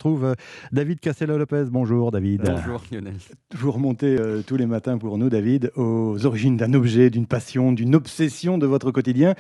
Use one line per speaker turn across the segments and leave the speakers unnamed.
retrouve David Castello-Lopez. Bonjour David.
Bonjour Lionel.
Vous remontez tous les matins pour nous, David, aux origines d'un objet, d'une passion, d'une obsession de votre quotidien.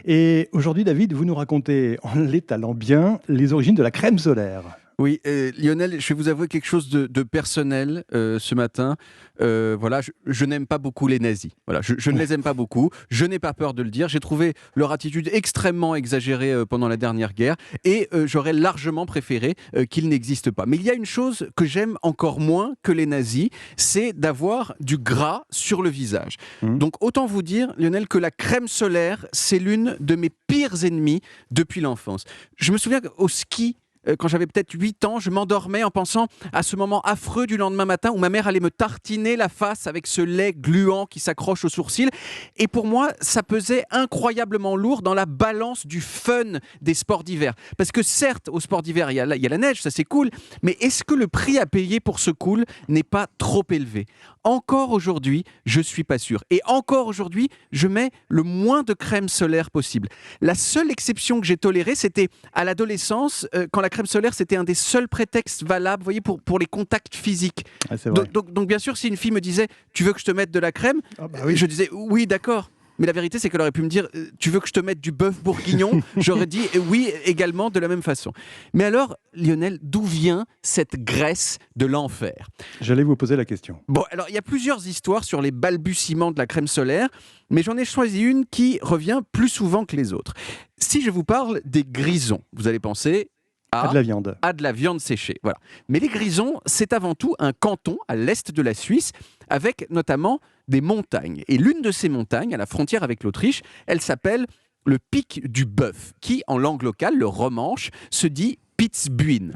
Et aujourd'hui, David, vous nous racontez, en l'étalant bien, les origines de la crème solaire.
Oui, Lionel, je vais vous avouer quelque chose de personnel ce matin. Voilà, je n'aime pas beaucoup les nazis. Voilà, je ne les aime pas beaucoup. Je n'ai pas peur de le dire. J'ai trouvé leur attitude extrêmement exagérée pendant la dernière guerre et j'aurais largement préféré qu'ils n'existent pas. Mais il y a une chose que j'aime encore moins que les nazis, c'est d'avoir du gras sur le visage. Donc autant vous dire, Lionel, que la crème solaire, c'est l'une de mes pires ennemis depuis l'enfance. Je me souviens qu'au ski, quand j'avais peut-être 8 ans, je m'endormais en pensant à ce moment affreux du lendemain matin où ma mère allait me tartiner la face avec ce lait gluant qui s'accroche aux sourcils. Et pour moi, ça pesait incroyablement lourd dans la balance du fun des sports d'hiver. Parce que certes, au sport d'hiver, il y a la neige, ça c'est cool, mais est-ce que le prix à payer pour ce cool n'est pas trop élevé ? Encore aujourd'hui, je suis pas sûr. Et encore aujourd'hui, je mets le moins de crème solaire possible. La seule exception que j'ai tolérée, c'était à l'adolescence, quand la crème solaire, c'était un des seuls prétextes valables, vous voyez, pour les contacts physiques.
Ah, c'est vrai.
Donc bien sûr, si une fille me disait « Tu veux que je te mette de la crème ?»
Oui.
Je disais « Oui, d'accord ». Mais la vérité, c'est qu'elle aurait pu me dire « Tu veux que je te mette du bœuf bourguignon ?» J'aurais dit « Oui, également, de la même façon ». Mais alors, Lionel, d'où vient cette graisse de l'enfer ?
J'allais vous poser la question.
Bon, alors, il y a plusieurs histoires sur les balbutiements de la crème solaire, mais j'en ai choisi une qui revient plus souvent que les autres. Si je vous parle des grisons, vous allez penser
À de la viande.
à de la viande séchée. Voilà. Mais les Grisons, c'est avant tout un canton à l'est de la Suisse, avec notamment des montagnes. Et l'une de ces montagnes, à la frontière avec l'Autriche, elle s'appelle le Pic du Bœuf, qui, en langue locale, le romanche, se dit Pitzbuin.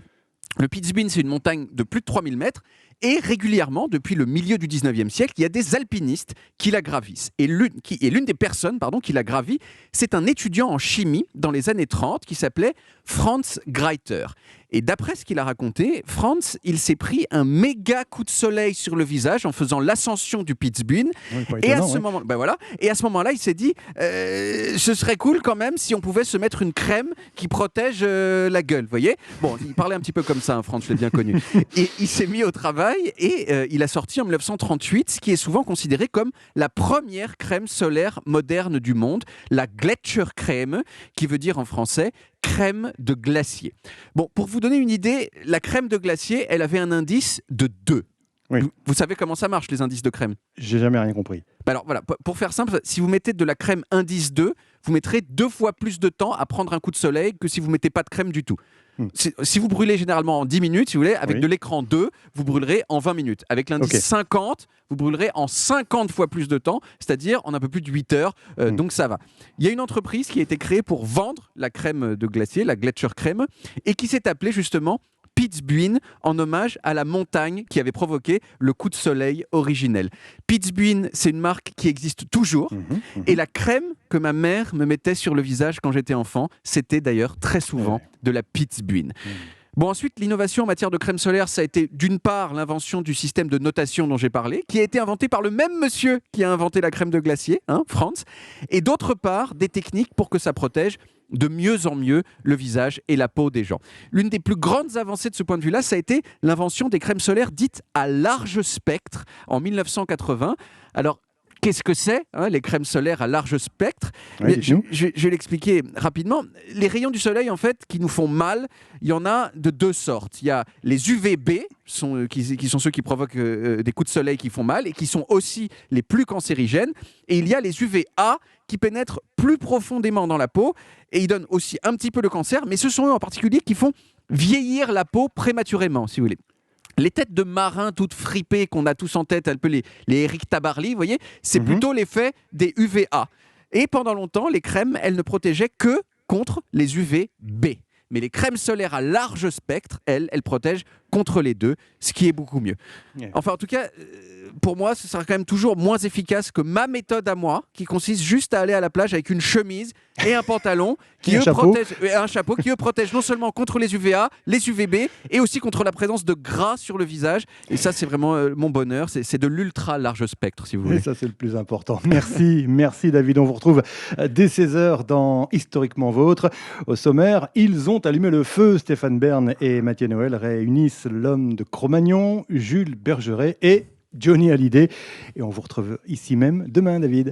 Le Pitzbuin, c'est une montagne de plus de 3000 mètres, et régulièrement, depuis le milieu du 19e siècle, il y a des alpinistes qui la gravissent. Et l'une des personnes qui la gravit, c'est un étudiant en chimie dans les années 30 qui s'appelait Franz Greiter. Et d'après ce qu'il a raconté, Franz, il s'est pris un méga coup de soleil sur le visage en faisant l'ascension du Pitzbuin.
Oui, pas
Et à
étonnant,
ce
hein.
moment, et à ce moment-là, il s'est dit, ce serait cool quand même si on pouvait se mettre une crème qui protège la gueule, voyez. Bon, il parlait un petit peu comme ça, hein, Franz, je l'ai bien connu. Et il s'est mis au travail et il a sorti en 1938 ce qui est souvent considéré comme la première crème solaire moderne du monde, la Gletschercreme, qui veut dire en français crème de glacier. Bon, pour vous donner une idée, la crème de glacier, elle avait un indice de 2.
Oui.
Vous savez comment ça marche, les indices de crème ?
J'ai jamais rien compris.
Alors voilà, pour faire simple, si vous mettez de la crème indice 2, vous mettrez 2 fois plus de temps à prendre un coup de soleil que si vous ne mettez pas de crème du tout. Si vous brûlez généralement en 10 minutes, si vous voulez, avec
Oui.
de l'écran 2, vous brûlerez en 20 minutes. Avec l'indice
Ok.
50, vous brûlerez en 50 fois plus de temps, c'est-à-dire en un peu plus de 8 heures, donc ça va. Il y a une entreprise qui a été créée pour vendre la crème de glacier, la Gletschercreme, et qui s'est appelée justement Pitzbuin, en hommage à la montagne qui avait provoqué le coup de soleil originel. Pitzbuin, c'est une marque qui existe toujours. Et la crème que ma mère me mettait sur le visage quand j'étais enfant, c'était d'ailleurs très souvent de la Pitzbuin. Bon, ensuite, l'innovation en matière de crème solaire, ça a été d'une part l'invention du système de notation dont j'ai parlé, qui a été inventé par le même monsieur qui a inventé la crème de glacier, Franz, et d'autre part, des techniques pour que ça protège de mieux en mieux le visage et la peau des gens. L'une des plus grandes avancées de ce point de vue-là, ça a été l'invention des crèmes solaires dites à large spectre en 1980. Alors, qu'est-ce que c'est, les crèmes solaires à large spectre ?
Oui, dites-nous.
Je vais l'expliquer rapidement. Les rayons du soleil, en fait, qui nous font mal, il y en a de 2 sortes. Il y a les UVB, qui sont ceux qui provoquent des coups de soleil qui font mal et qui sont aussi les plus cancérigènes. Et il y a les UVA qui pénètrent plus profondément dans la peau et ils donnent aussi un petit peu le cancer, mais ce sont eux en particulier qui font vieillir la peau prématurément, si vous voulez. Les têtes de marins toutes fripées qu'on a tous en tête, un peu les Eric Tabarly, vous voyez, c'est plutôt l'effet des UVA. Et pendant longtemps, les crèmes, elles ne protégeaient que contre les UVB. Mais les crèmes solaires à large spectre, elles protègent contre les deux, ce qui est beaucoup mieux.
Yeah.
Enfin, en tout cas, pour moi, ce sera quand même toujours moins efficace que ma méthode à moi, qui consiste juste à aller à la plage avec une chemise et un pantalon
Et un
chapeau qui eux protègent non seulement contre les UVA, les UVB et aussi contre la présence de gras sur le visage. Et ça, c'est vraiment mon bonheur. C'est de l'ultra large spectre, si vous voulez.
Et ça, c'est le plus important. Merci, merci David. On vous retrouve dès 16h dans Historiquement Vôtre. Au sommaire, ils ont allumé le feu. Stéphane Bern et Mathieu Noël réunissent l'homme de Cro-Magnon, Jules Bergeret et Johnny Hallyday. Et on vous retrouve ici même demain, David.